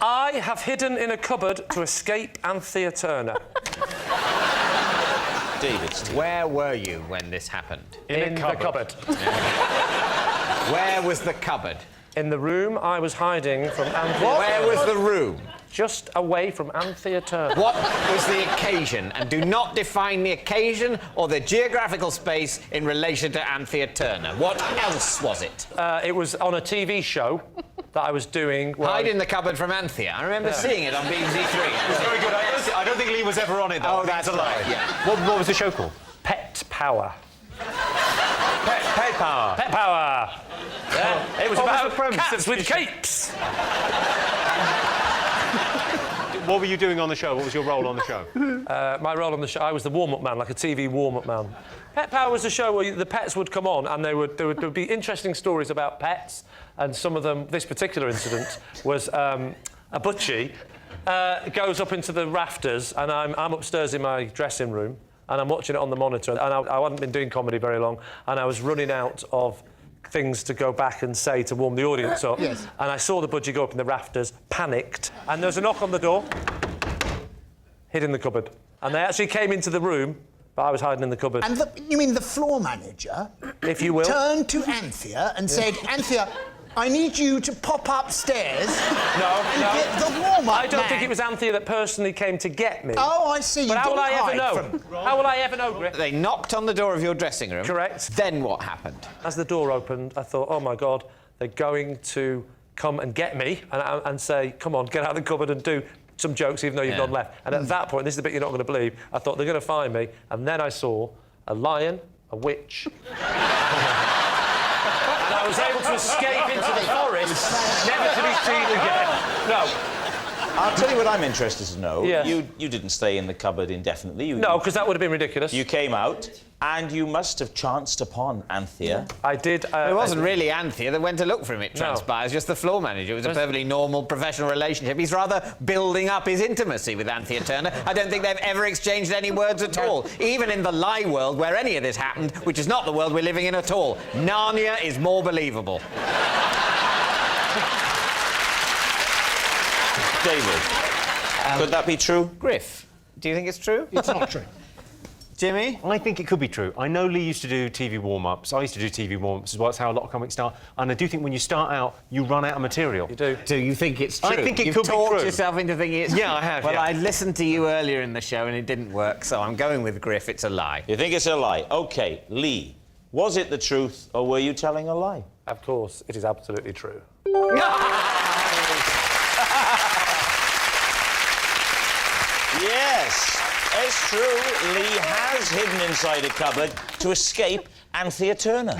I have hidden in a cupboard to escape Anthea Turner. David. Where were you when this happened? In the cupboard. Where was the cupboard? In the room I was hiding from Anthea. Where was the room? Just away from Anthea Turner. What was the occasion? And do not define the occasion or the geographical space in relation to Anthea Turner. What else was it? It was on a TV show that I was doing. Hide in the cupboard from Anthea. I remember seeing it on BBC Three. It's very good. I don't think Lee was ever on it, though. Oh, that's a lie. Yeah. What was the show called? Pet Power. Pet Power. Pet Power. Yeah. It was about cats with capes. What were you doing on the show? What was your role on the show? My role on the show, I was the warm-up man, like a TV warm-up man. Pet Power was a show where the pets would come on and there would be interesting stories about pets, and some of them, this particular incident, was a butchie goes up into the rafters, and I'm upstairs in my dressing room, and I'm watching it on the monitor, and I hadn't been doing comedy very long, and I was running out of things to go back and say to warm the audience up. Yes. And I saw the budgie go up in the rafters, panicked, and there was a knock on the door, hid in the cupboard. And they actually came into the room, but I was hiding in the cupboard. And you mean the floor manager, if you will, turned to Anthea and said, Anthea, I need you to pop upstairs and get the warm-up I don't think it was Anthea that personally came to get me. Oh, I see. But how will I ever know? How will I ever know, Griff? They knocked on the door of your dressing room. Correct. Then what happened? As the door opened, I thought, oh, my God, they're going to come and get me and say, come on, get out of the cupboard and do some jokes, even though you've gone left. And at that point, this is the bit you're not going to believe, I thought they're going to find me, and then I saw a lion, a witch... And I was able to escape into the forest, never to be seen again. No. I'll tell you what I'm interested to know. Yeah. You didn't stay in the cupboard indefinitely. No, because that would have been ridiculous. You came out, and you must have chanced upon Anthea. I did. It wasn't really Anthea that went to look for him, it transpires, just the floor manager. It was a perfectly normal professional relationship. He's rather building up his intimacy with Anthea Turner. I don't think they've ever exchanged any words at all, even in the lie world where any of this happened, which is not the world we're living in at all. Narnia is more believable. David, could that be true? Griff, do you think it's true? It's not true. Jimmy? I think it could be true. I know Lee used to do TV warm-ups. I used to do TV warm-ups as well. That's how a lot of comics start. And I do think when you start out, you run out of material. You do. Do you think it's true? I think it You've could be talked true. yourself into thinking it's... Yeah, I have, Well, yeah. I listened to you earlier in the show and it didn't work, so I'm going with Griff. It's a lie. You think it's a lie? OK, Lee, was it the truth, or were you telling a lie? Of course, it is absolutely true. Yes, it's true. Lee has hidden inside a cupboard to escape Anthea Turner.